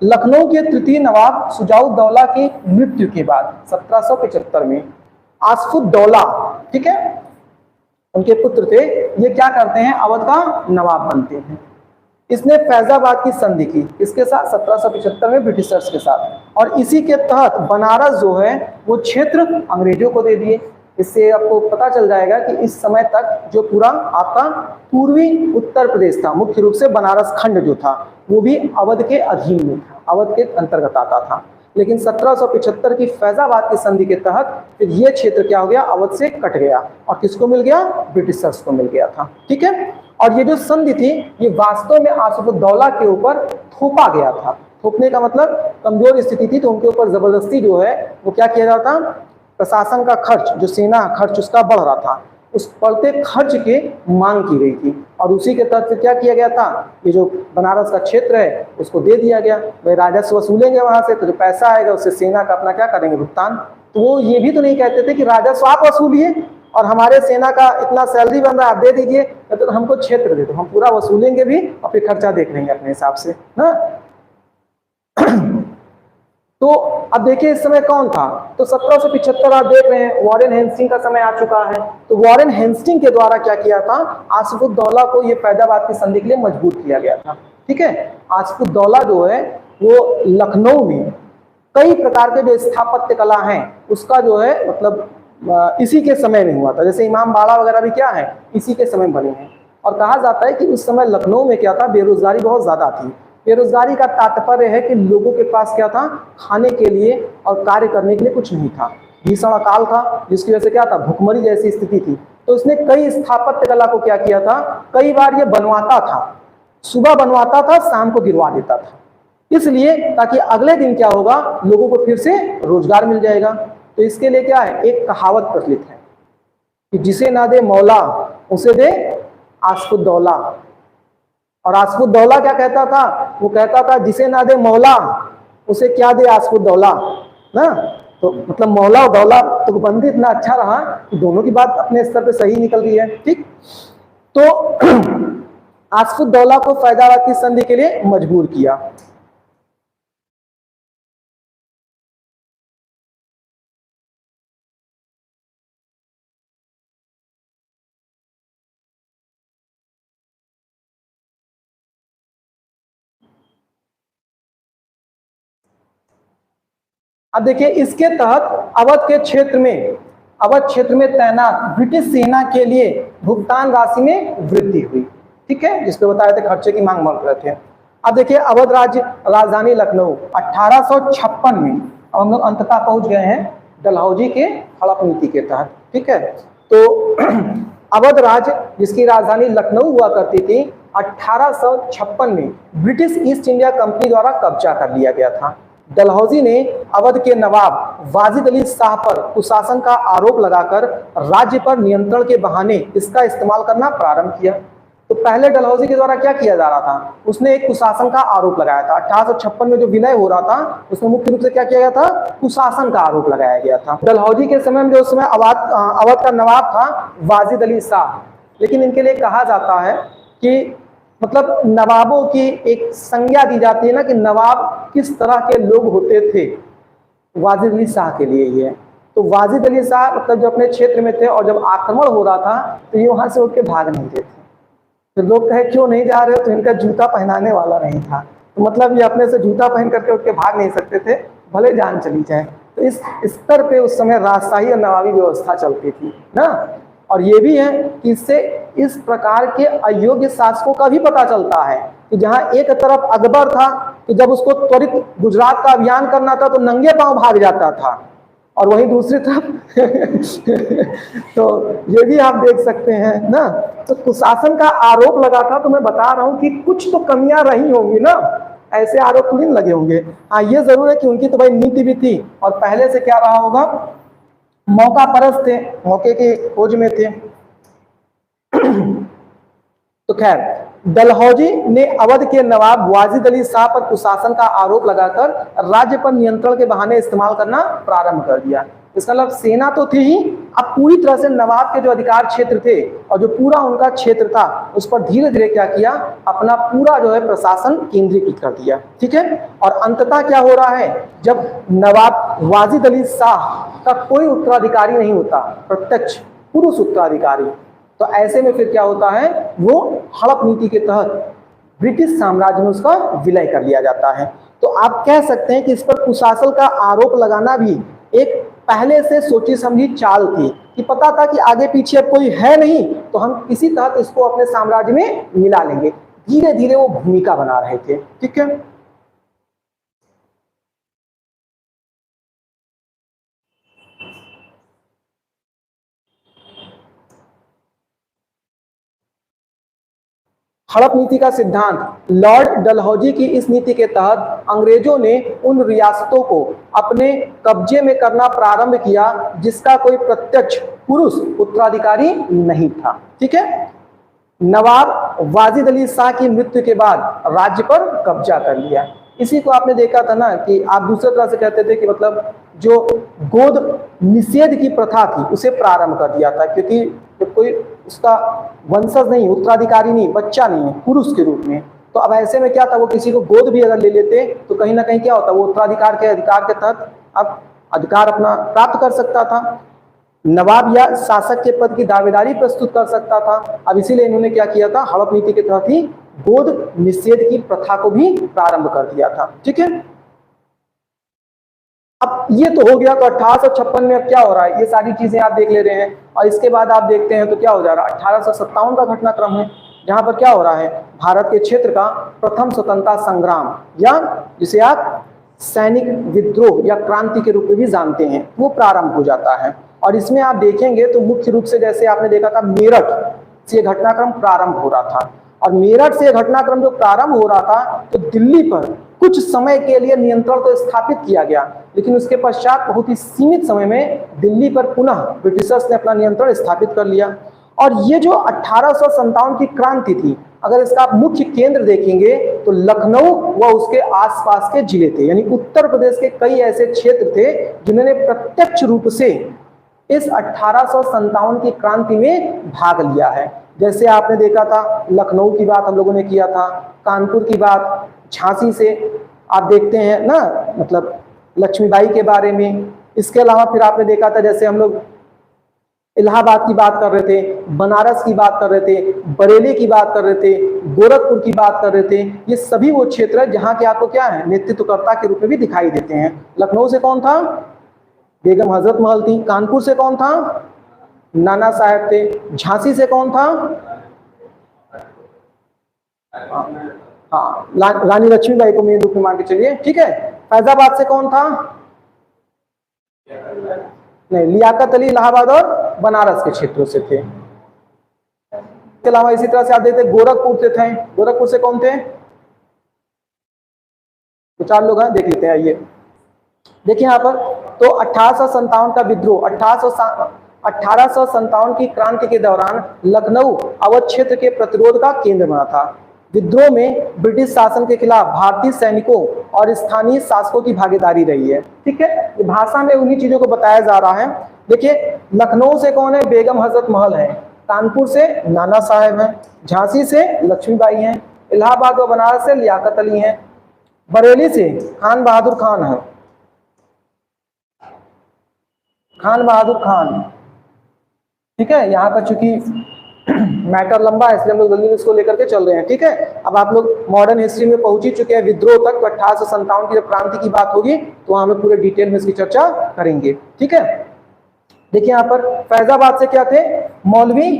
लखनऊ के तृतीय नवाब सुजाउद्दौला की मृत्यु के बाद 1775 में आसफुद्दौला, ठीक है, उनके पुत्र थे, ये क्या करते हैं, अवध का नवाब बनते हैं। इसने फैजाबाद की संधि की, इसके साथ 1775 में ब्रिटिशर्स के साथ, और इसी के तहत बनारस जो है वो क्षेत्र अंग्रेजों को दे दिए। इससे आपको पता चल जाएगा कि इस समय तक जो पूरा आपका पूर्वी उत्तर प्रदेश था, मुख्य रूप से बनारस खंड जो था वो भी अवध के अधीन में था, अवध के अंतर्गत आता था। लेकिन 1775 की फैजाबाद की संधि के तहत फिर ये क्षेत्र क्या हो गया, अवध से कट गया और किसको मिल गया, ब्रिटिशर्स को मिल गया था। ठीक है, और ये जो संधि थी ये वास्तव में आसफुद्दौला के ऊपर थोपा गया था। थोपने का मतलब कमजोर स्थिति थी तो उनके ऊपर जबरदस्ती जो है वो क्या किया जाता, प्रशासन का खर्च, जो सेना खर्च उसका बढ़ रहा था, उस बढ़ते खर्च के मांग की गई थी और उसी के तहत क्या किया गया था, ये जो बनारस का क्षेत्र है उसको दे दिया गया। भाई राजस्व वसूलेंगे वहां से तो जो पैसा आएगा उससे सेना का अपना क्या करेंगे, भुगतान। तो वो ये भी तो नहीं कहते थे कि राजस्व आप वसूलिए और हमारे सेना का इतना सैलरी बन रहा है आप दे दीजिए, तो हमको क्षेत्र दे दो, हम पूरा वसूलेंगे भी और फिर खर्चा देख लेंगे अपने हिसाब से ना। तो अब देखिए इस समय कौन था, तो 1775 आप देख रहे हैं वॉरेन हेस्टिंग का समय आ चुका है। तो वॉरेन हेस्टिंग के द्वारा क्या किया था, आसिफुद्दौला को ये फैजाबाद की संधि के लिए मजबूर किया गया था। ठीक है, आसिफुद्दौला जो है वो लखनऊ में कई प्रकार के जो स्थापत्य कला हैं उसका जो है मतलब इसी के समय में हुआ था। जैसे इमाम बाड़ा वगैरह भी क्या है, इसी के समय बने हैं। और कहा जाता है कि उस समय लखनऊ में क्या था, बेरोजगारी बहुत ज्यादा थी। बेरोजगारी का तात्पर्य है कि लोगों के पास क्या था, खाने के लिए और कार्य करने के लिए कुछ नहीं था। भीषण अकाल था जिसकी वजह से क्या था, भुखमरी जैसी स्थिति थी। तो इसने कई स्थापत्य कला को क्या किया था, कई बार ये बनवाता था, सुबह बनवाता था, शाम को गिरवा देता था, इसलिए ताकि अगले दिन क्या होगा, लोगों को फिर से रोजगार मिल जाएगा। तो इसके लिए क्या है, एक कहावत प्रचलित है कि जिसे ना दे मौला उसे दे आसिफुद्दौला। और आसिफुद्दौला क्या कहता था, वो कहता था जिसे ना दे मौला उसे क्या दे आसिफुद्दौला ना। तो मतलब मौला और दौला तो बंदी इतना अच्छा रहा कि दोनों की बात अपने स्तर पे सही निकल रही है। ठीक, तो आसिफुद्दौला को फैजाबाद की संधि के लिए मजबूर किया। अब देखिए इसके तहत अवध क्षेत्र में तैनात ब्रिटिश सेना के लिए भुगतान राशि में वृद्धि हुई। ठीक है, जिसपे बताए थे खर्चे की मांग बढ़ रहे थे। अब देखिए अवध राज्य राजधानी लखनऊ 1856 में, अब हम लोग अंततः पहुंच गए हैं डलहौजी के हड़प नीति के तहत। ठीक है, तो अवध राज्य जिसकी राजधानी लखनऊ हुआ करती थी, 1856 में ब्रिटिश ईस्ट इंडिया कंपनी द्वारा कब्जा कर लिया गया था। डलहौजी ने अवध के नवाब वाजिद अली शाह पर कुशासन का आरोप लगाकर राज्य पर नियंत्रण के बहाने इसका इस्तेमाल करना प्रारंभ किया। तो पहले डलहौजी के द्वारा क्या किया जा रहा था, उसने एक कुशासन का आरोप लगाया था। 1856 में जो विलय हो रहा था उसमें मुख्य रूप से क्या किया गया था, कुशासन का आरोप लगाया गया था। डलहौजी के समय में जो उसमें अवध का नवाब था वाजिद अली शाह, लेकिन इनके लिए कहा जाता है कि मतलब नवाबों की एक संज्ञा दी जाती है ना कि नवाब किस तरह के लोग होते थे, वाजिद अली शाह के लिए ये। तो वाजिद अली शाह मतलब जो अपने क्षेत्र में थे और जब आक्रमण हो रहा था तो ये वहां से उठ के भाग नहीं थे। तो लोग कहे क्यों नहीं जा रहे हो, तो इनका जूता पहनाने वाला नहीं था। तो मतलब ये अपने से जूता पहन करके उठ के भाग नहीं सकते थे, भले जान चली जाए। तो इस स्तर पे उस समय राजशाही और नवाबी व्यवस्था चलती थी ना। और ये भी है कि इससे इस प्रकार के अयोग्य शासकों का भी पता चलता है कि जहां एक तरफ अकबर था कि जब उसको त्वरित गुजरात का अभियान करना था तो नंगे पांव भाग जाता था, और वहीं दूसरी तरफ तो ये भी आप देख सकते हैं ना। तो कुशासन का आरोप लगा था, तो मैं बता रहा हूं कि कुछ तो कमियां रही होंगी ना, ऐसे आरोप नहीं लगे होंगे। हाँ ये जरूर है कि उनकी तो भाई नीति भी थी और पहले से क्या रहा होगा, मौका परस्त थे, मौके की खोज में थे। तो खैर डलहौजी ने अवध के नवाब वाजिद अली शाह पर कुशासन का आरोप लगाकर राज्य पर नियंत्रण के बहाने इस्तेमाल करना प्रारंभ कर दिया। इसका मतलब सेना तो थी ही, अब पूरी तरह से नवाब के जो अधिकार क्षेत्र थे और जो पूरा उनका क्षेत्र था उस पर धीरे धीरे क्या किया, अपना पूरा जो है प्रशासन केंद्रीकृत कर दिया। ठीक है, और अंततः क्या हो रहा है, जब नवाब वाजिद अली शाह का कोई उत्तराधिकारी नहीं होता, प्रत्यक्ष पुरुष उत्तराधिकारी, तो ऐसे में फिर क्या होता है, वो हड़प नीति के तहत ब्रिटिश साम्राज्य में उसका विलय कर लिया जाता है। तो आप कह सकते हैं कि इस पर कुशासन का आरोप लगाना भी एक पहले से सोची समझी चाल थी कि पता था कि आगे पीछे अब कोई है नहीं, तो हम किसी तहत इसको अपने साम्राज्य में मिला लेंगे। धीरे धीरे वो भूमिका बना रहे थे। ठीक है, हड़प नीति का सिद्धांत, लॉर्ड डलहौजी की इस नीति के तहत अंग्रेजों ने उन रियासतों को अपने कब्जे में करना प्रारंभ किया जिसका कोई प्रत्यक्ष पुरुष उत्तराधिकारी नहीं था। ठीक है, नवाब वाजिद अली शाह की मृत्यु के बाद राज्य पर कब्जा कर लिया। इसी को आपने देखा था ना कि आप दूसरे तरह से कहते थे कि मतलब जो गोद निषेध की प्रथा थी उसे प्रारंभ कर दिया था, क्योंकि जब कोई उसका वंशज नहीं, उत्तराधिकारी नहीं, बच्चा नहीं है पुरुष के रूप में, तो अब ऐसे में क्या था, वो किसी को गोद भी अगर ले लेते तो कहीं ना कहीं क्या होता, वो उत्तराधिकार के अधिकार के तहत अब अधिकार अपना प्राप्त कर सकता था, नवाब या शासक के पद की दावेदारी प्रस्तुत कर सकता था। अब इसीलिए इन्होंने क्या किया था, हड़प नीति के तहत ही गोद निषेध की प्रथा को भी प्रारंभ कर दिया था। ठीक है, अब ये तो हो गया। तो 1856 में अब क्या हो रहा है, ये सारी चीजें आप देख ले रहे हैं। और इसके बाद आप देखते हैं तो क्या हो जा रहा है, 1857 का घटनाक्रम है, जहां पर क्या हो रहा है, भारत के क्षेत्र का प्रथम स्वतंत्रता संग्राम या जिसे आप सैनिक विद्रोह या क्रांति के रूप में भी जानते हैं, वो प्रारंभ हो जाता है। और इसमें आप देखेंगे तो मुख्य रूप से जैसे आपने देखा था, मेरठ से घटनाक्रम प्रारंभ हो रहा था। और मेरठ से घटनाक्रम जो प्रारंभ हो रहा था, तो दिल्ली पर कुछ समय के लिए नियंत्रण तो स्थापित किया गया, लेकिन उसके पश्चात बहुत ही सीमित समय में दिल्ली पर पुनः ब्रिटिशर्स ने अपना नियंत्रण स्थापित कर लिया। और ये जो 1857 की क्रांति थी, अगर इसका आप मुख्य केंद्र देखेंगे तो लखनऊ व उसके आसपास के जिले थे, यानी उत्तर प्रदेश के कई ऐसे क्षेत्र थे जिन्होंने प्रत्यक्ष रूप से इस 1857 की क्रांति में भाग लिया है। जैसे आपने देखा था, लखनऊ की बात हम लोगों ने किया था, कानपुर की बात, झांसी से आप देखते हैं ना, मतलब लक्ष्मीबाई के बारे में। इसके अलावा फिर आपने देखा था, जैसे हम लोग इलाहाबाद की बात कर रहे थे, बनारस की बात कर रहे थे, बरेली की बात कर रहे थे, गोरखपुर की बात कर रहे थे। ये सभी वो क्षेत्र है जहां के आपको क्या है, नेतृत्वकर्ता के रूप में भी दिखाई देते हैं। लखनऊ से कौन था, बेगम हजरत महल थी। कानपुर से कौन था, नाना साहेब थे। झांसी से कौन था, हाँ रानी लक्ष्मीबाई को मेन रूप में मान के चलिए। ठीक है, फैजाबाद से कौन था, नहीं, लियाकत अली इलाहाबाद और बनारस के क्षेत्रों से थे। इसके अलावा इसी तरह से आप देखते गोरखपुर से थे। गोरखपुर से कौन थे, तो 4 लोग हैं, देख लेते हैं। आइए देखिए यहाँ पर, तो 1857 का विद्रोह, 1857 की क्रांति के दौरान लखनऊ अवध क्षेत्र के प्रतिरोध का केंद्र बना था। विद्रोह में ब्रिटिश शासन के खिलाफ भारतीय सैनिकों और स्थानीय शासकों की भागीदारी रही है। ठीक है, ये भाषा में उन्हीं चीजों को बताया जा रहा है। देखिए, लखनऊ से कौन है, बेगम हजरत महल है। कानपुर से नाना साहेब हैं। झांसी से लक्ष्मीबाई हैं। इलाहाबाद और बनारस से लियाकत अली हैं। बरेली से खान बहादुर खान है, खान बहादुर खान। ठीक है, यहाँ पर चूंकि मैटर लंबा है इसलिए हम लोग जल्दी इसको लेकर के चल रहे हैं। ठीक है, अब आप लोग मॉडर्न हिस्ट्री में पहुंच ही चुके हैं विद्रोह तक। तो 1857 की जब क्रांति की बात होगी तो वहां में पूरे डिटेल में इसकी चर्चा करेंगे। ठीक है, देखिए यहाँ पर फैजाबाद से क्या थे, मौलवी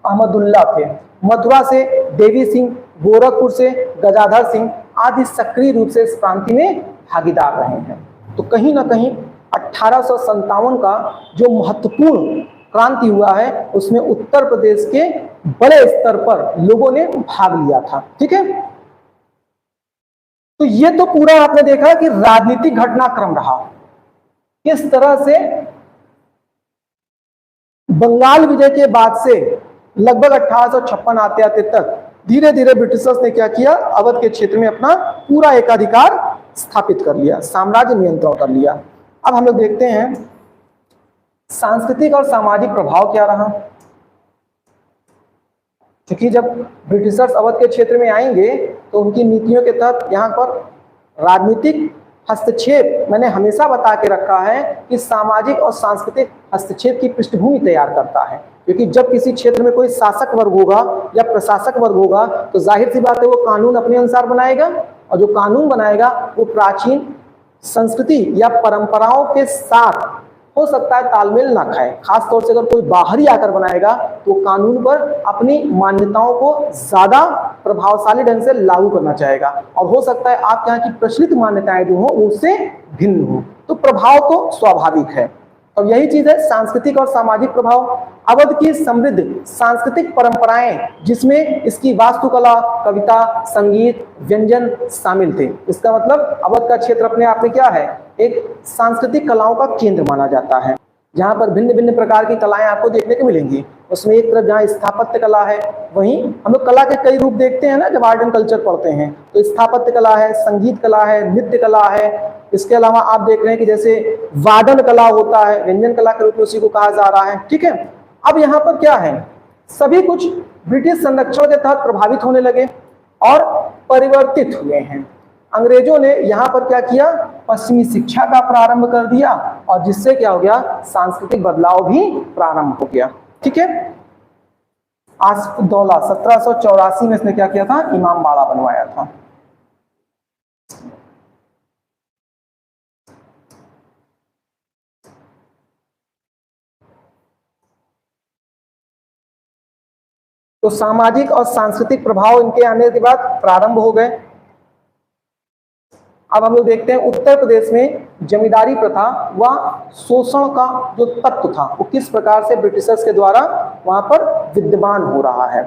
अहमदुल्ला थे। मथुरा से देवी सिंह, गोरखपुर से गजाधर सिंह आदि सक्रिय रूप से इस क्रांति में भागीदार रहे हैं। तो कहीं ना कहीं 1857 का जो महत्वपूर्ण क्रांति हुआ है उसमें उत्तर प्रदेश के बड़े स्तर पर लोगों ने भाग लिया था। ठीक है, तो ये तो पूरा आपने देखा कि राजनीतिक घटनाक्रम रहा, किस तरह से बंगाल विजय के बाद से लगभग 1856 आते आते तक धीरे धीरे ब्रिटिशर्स ने क्या किया, अवध के क्षेत्र में अपना पूरा एकाधिकार स्थापित कर लिया, साम्राज्य नियंत्रण कर लिया। अब हम लोग देखते हैं सांस्कृतिक और सामाजिक प्रभाव क्या रहा। क्योंकि जब ब्रिटिशर्स अवध के क्षेत्र में आएंगे तो उनकी नीतियों के तहत यहाँ पर राजनीतिक हस्तक्षेप, मैंने हमेशा बता के रखा है कि सामाजिक और सांस्कृतिक हस्तक्षेप की पृष्ठभूमि तैयार करता है। क्योंकि जब किसी क्षेत्र में कोई शासक वर्ग होगा या प्रशासक वर्ग होगा तो जाहिर सी बात है वो कानून अपने अनुसार बनाएगा, और जो कानून बनाएगा वो प्राचीन संस्कृति या परंपराओं के साथ हो सकता है तालमेल ना खाए। खास तौर से अगर कोई बाहरी आकर बनाएगा तो कानून पर अपनी मान्यताओं को ज्यादा प्रभावशाली ढंग से लागू करना चाहेगा, और हो सकता है आपके यहाँ की प्रचलित मान्यताएं जो हो उससे भिन्न हो, तो प्रभाव तो स्वाभाविक है। तो यही चीज है सांस्कृतिक और सामाजिक प्रभाव। अवध की समृद्ध सांस्कृतिक परंपराएं जिसमें इसकी वास्तुकला, कविता, संगीत, व्यंजन शामिल थे। इसका मतलब अवध का क्षेत्र अपने आप में क्या है, एक सांस्कृतिक कलाओं का केंद्र माना जाता है, जहां पर भिन्न भिन्न प्रकार की कलाएं आपको देखने को मिलेंगी। उसमें एक तरफ जहाँ स्थापत्य कला है, वहीं हम लोग कला के कई रूप देखते हैं ना जब आर्ट एंड कल्चर पढ़ते हैं, तो स्थापत्य कला है, संगीत कला है, नृत्य कला है। इसके अलावा आप देख रहे हैं कि जैसे वादन कला होता है, व्यंजन कला के रूप में उसी को कहा जा रहा है। ठीक है, अब यहाँ पर क्या है, सभी कुछ ब्रिटिश संरक्षण के तहत प्रभावित होने लगे और परिवर्तित हुए हैं। अंग्रेजों ने यहाँ पर क्या किया, पश्चिमी शिक्षा का प्रारंभ कर दिया और जिससे क्या हो गया, सांस्कृतिक बदलाव भी प्रारंभ हो गया। ठीक है, आसफउद्दौला 1784 में इसने क्या किया था, इमामबाड़ा बनवाया था। तो सामाजिक और सांस्कृतिक प्रभाव इनके आने के बाद प्रारंभ हो गए। अब हम लोग देखते हैं उत्तर प्रदेश में जमींदारी प्रथा व शोषण का जो तत्व था वो किस प्रकार से ब्रिटिशर्स के द्वारा वहां पर विद्यमान हो रहा है।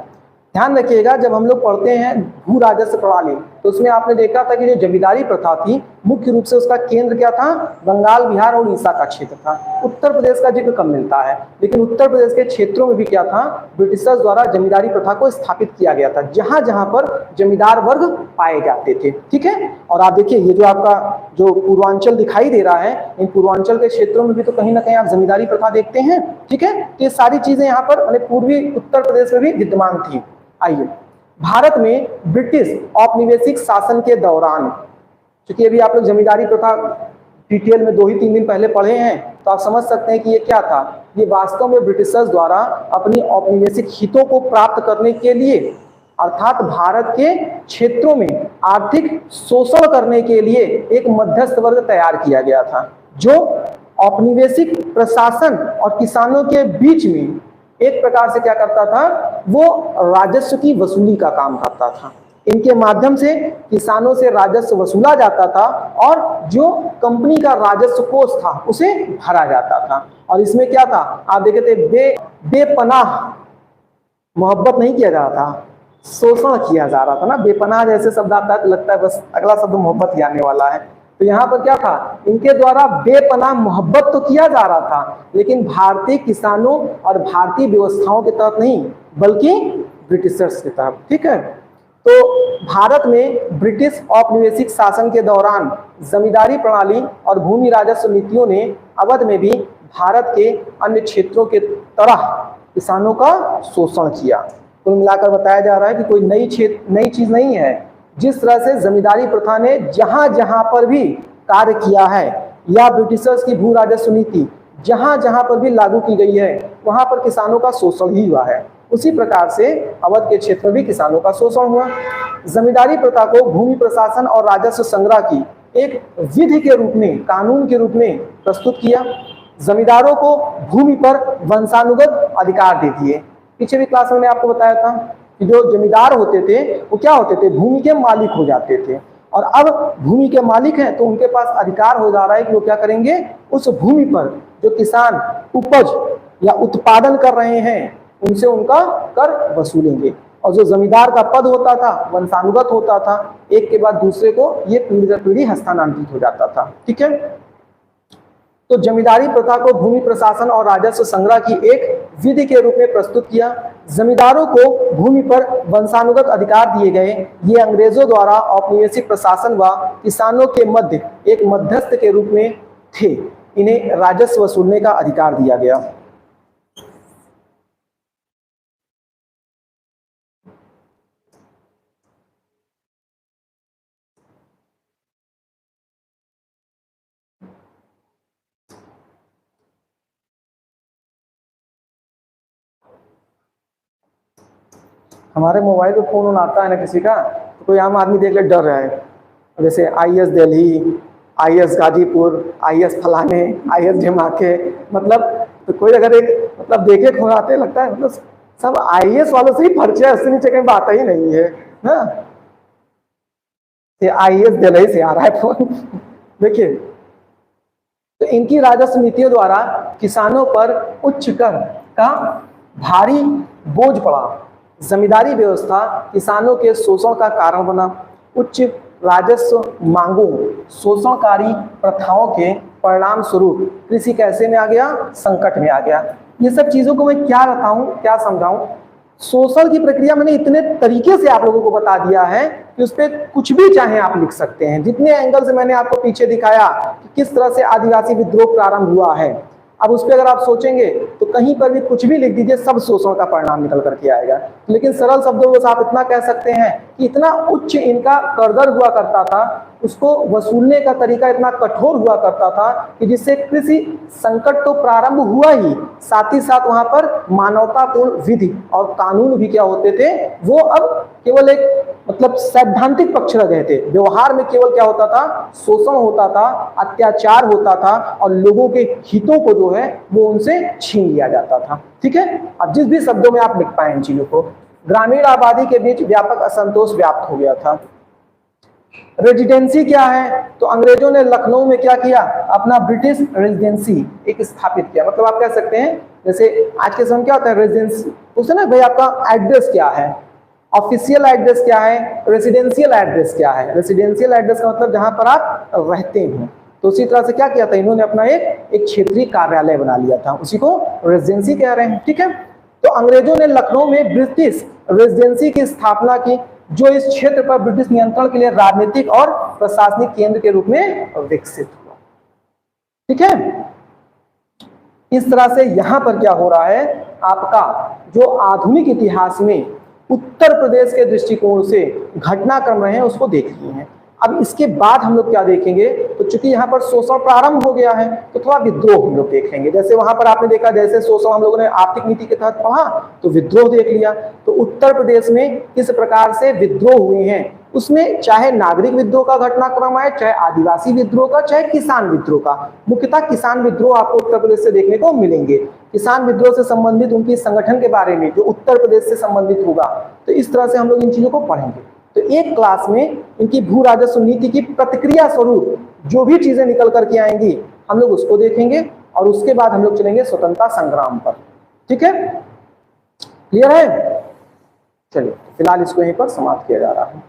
ध्यान रखिएगा, जब हम लोग पढ़ते हैं भू राजस्व प्रणाली तो उसमें आपने देखा था कि जो जमींदारी प्रथा थी मुख्य रूप से उसका केंद्र क्या था, बंगाल, बिहार और उड़ीसा का क्षेत्र था। उत्तर प्रदेश का जिक्र कम मिलता है, लेकिन उत्तर प्रदेश के क्षेत्रों में भी क्या था, ब्रिटिशर्स द्वारा जमींदारी प्रथा को स्थापित किया गया था, जहां जहां पर जमींदार वर्ग पाए जाते थे। ठीक है, और आप देखिए ये जो आपका जो पूर्वांचल दिखाई दे रहा है, इन पूर्वांचल के क्षेत्रों में भी तो कहीं ना कहीं आप जमींदारी प्रथा देखते हैं। ठीक है, ये सारी चीजें यहाँ पर पूर्वी उत्तर प्रदेश में भी विद्यमान थी। आइए, भारत में ब्रिटिश औपनिवेशिक शासन के दौरान, क्योंकि अभी आप लोग जमींदारी प्रथा डिटेल में 2 ही 3 दिन पहले पढ़े हैं, तो आप समझ सकते हैं कि ये क्या था। ये वास्तव में ब्रिटिशर्स द्वारा अपनी औपनिवेशिक हितों को प्राप्त करने के लिए, अर्थात भारत के क्षेत्रों में आर्थिक शोषण करने के लिए एक मध्यस्थ वर्ग तैयार किया गया था, जो औपनिवेशिक प्रशासन और किसानों के बीच में एक प्रकार से क्या करता था, वो राजस्व की वसूली का काम करता था। इनके माध्यम से किसानों से राजस्व वसूला जाता था और जो कंपनी का राजस्व कोष था उसे भरा जाता था। और इसमें क्या था, आप देखे थे बेपनाह मोहब्बत नहीं किया जा रहा था, शोषण किया जा रहा था ना। बेपनाह जैसे शब्द आता है तो लगता है बस अगला शब्द मोहब्बत ही आने वाला है, तो यहाँ पर क्या था, इनके द्वारा बेपनाह मोहब्बत तो किया जा रहा था, लेकिन भारतीय किसानों और भारतीय व्यवस्थाओं के तहत नहीं, बल्कि ब्रिटिशर्स के तहत। ठीक है, तो भारत में ब्रिटिश औपनिवेशिक शासन के दौरान जमींदारी प्रणाली और भूमि राजस्व नीतियों ने अवध में भी भारत के अन्य क्षेत्रों के तरह किसानों का शोषण किया। कुल मिलाकर बताया जा रहा है कि कोई नई चीज नहीं है। जिस तरह से जमींदारी प्रथा ने जहां जहां पर भी कार्य किया है, या ब्रिटिशर्स की भू राजस्व नीति जहां जहां पर भी लागू की गई है, वहां पर किसानों का शोषण ही हुआ है। उसी प्रकार से अवध के क्षेत्र में भी किसानों का शोषण हुआ। जमींदारी प्रथा को भूमि प्रशासन और राजस्व संग्रह की एक विधि के रूप में, कानून के रूप में प्रस्तुत किया। जमींदारों को भूमि पर वंशानुगत अधिकार दे दिए। पीछे भी क्लास में आपको बताया था कि जो जमींदार होते थे वो क्या होते थे, भूमि के मालिक हो जाते थे। और अब भूमि के मालिक हैं तो उनके पास अधिकार हो जा रहा है कि वो क्या करेंगे, उस भूमि पर जो किसान उपज या उत्पादन कर रहे हैं उनसे उनका कर वसूलेंगे। और जो जमींदार का पद होता था वंशानुगत होता था, एक के बाद दूसरे को ये पीढ़ी दर पीढ़ी हस्तांतरित हो जाता था। ठीक है, तो जमींदारी प्रथा को भूमि प्रशासन और राजस्व संग्रह की एक विधि के रूप में प्रस्तुत किया। जमींदारों को भूमि पर वंशानुगत अधिकार दिए गए। ये अंग्रेजों द्वारा औपनिवेशिक प्रशासन व किसानों के मध्य एक मध्यस्थ के रूप में थे। इन्हें राजस्व वसूलने का अधिकार दिया गया। हमारे मोबाइल पे फोन आता है ना किसी का, तो कोई आम आदमी देख ले डर रहा है, जैसे IAS Delhi, IAS Ghazipur, IAS फलाने, IAS धमाके, मतलब तो कोई अगर एक मतलब देखे खुराते लगता है मतलब सब IAS वालों से ही परिचय है, उससे नीचे कहीं बात ही नहीं है ना। ये IAS दिल्ली से आ रहा है फोन देखिए। तो इनकी राजस्व नीतियों द्वारा किसानों पर उच्च कर का भारी बोझ पड़ा। जमींदारी व्यवस्था किसानों के शोषण का कारण बना। उच्च राजस्व मांगों, शोषणकारी प्रथाओं के परिणाम स्वरूप कृषि कैसे में आ गया, संकट में आ गया। ये सब चीजों को मैं क्या बताऊं, क्या समझाऊं। शोषण की प्रक्रिया मैंने इतने तरीके से आप लोगों को बता दिया है कि उस पर कुछ भी चाहे आप लिख सकते हैं। जितने एंगल से मैंने आपको पीछे दिखाया कि किस तरह से आदिवासी विद्रोह प्रारंभ हुआ है, अब उस पर अगर आप सोचेंगे तो कहीं पर भी कुछ भी लिख दीजिए, सब शोषण का परिणाम निकल करके आएगा। लेकिन सरल शब्दों में आप इतना कह सकते हैं कि इतना उच्च इनका करदर हुआ करता था, उसको वसूलने का तरीका इतना कठोर हुआ करता था कि जिससे कृषि संकट तो प्रारंभ हुआ ही, साथ ही साथ वहां पर मानवतापूर्ण विधि और कानून भी क्या होते थे, वो अब केवल एक मतलब सैद्धांतिक पक्ष रह गए थे। व्यवहार में केवल क्या होता था, शोषण होता था, अत्याचार होता था और लोगों के हितों को जो है वो उनसे छीन लिया जाता था। ठीक है, अब जिस भी शब्दों में आप लिख पाए इन चीजों को, ग्रामीण आबादी के बीच व्यापक असंतोष व्याप्त हो गया था। रेजिडेंसी क्या है, तो अंग्रेजों ने लखनऊ में क्या किया, अपना ब्रिटिश रेजिडेंसी एक स्थापित किया। मतलब आप कह सकते हैं जैसे आज के समय क्या होता है, रेजिडेंसी पूछते ना भाई आपका एड्रेस क्या है, ऑफिशियल एड्रेस क्या है, रेजिडेंशियल एड्रेस क्या है। रेजिडेंशियल एड्रेस का मतलब जहां पर आप रहते हो। तो उसी तरह से क्या किया था, इन्होंने अपना एक क्षेत्रीय कार्यालय बना लिया था, उसी को रेजिडेंसी कह रहे हैं। ठीक है, तो अंग्रेजों ने लखनऊ में ब्रिटिश रेजिडेंसी की स्थापना की, जो इस क्षेत्र पर ब्रिटिश नियंत्रण के लिए राजनीतिक और प्रशासनिक केंद्र के रूप में विकसित हुआ। ठीक है, इस तरह से यहां पर क्या हो रहा है, आपका जो आधुनिक इतिहास में उत्तर प्रदेश के दृष्टिकोण से घटनाक्रम रहे हैं उसको देख लिए हैं। अब इसके बाद हम लोग क्या देखेंगे, तो चूंकि यहाँ पर शोषण प्रारंभ हो गया है तो थोड़ा विद्रोह हम लोग देखेंगे। जैसे वहां पर आपने देखा, जैसे शोषण हम लोगों ने आर्थिक नीति के तहत पढ़ा तो विद्रोह देख लिया। तो उत्तर प्रदेश में किस प्रकार से विद्रोह हुए हैं, उसमें चाहे नागरिक विद्रोह का घटनाक्रम है, चाहे आदिवासी विद्रोह का, चाहे किसान विद्रोह का। मुख्यतः किसान विद्रोह आपको उत्तर प्रदेश से देखने को मिलेंगे। किसान विद्रोह से संबंधित उनकी संगठन के बारे में जो उत्तर प्रदेश से संबंधित होगा, तो इस तरह से हम लोग इन चीजों को पढ़ेंगे। तो एक क्लास में इनकी भू राजस्व नीति की प्रतिक्रिया स्वरूप जो भी चीजें निकल करके आएंगी हम लोग उसको देखेंगे, और उसके बाद हम लोग चलेंगे स्वतंत्रता संग्राम पर। ठीक है, क्लियर है? चलिए फिलहाल इसको यहीं पर समाप्त किया जा रहा है।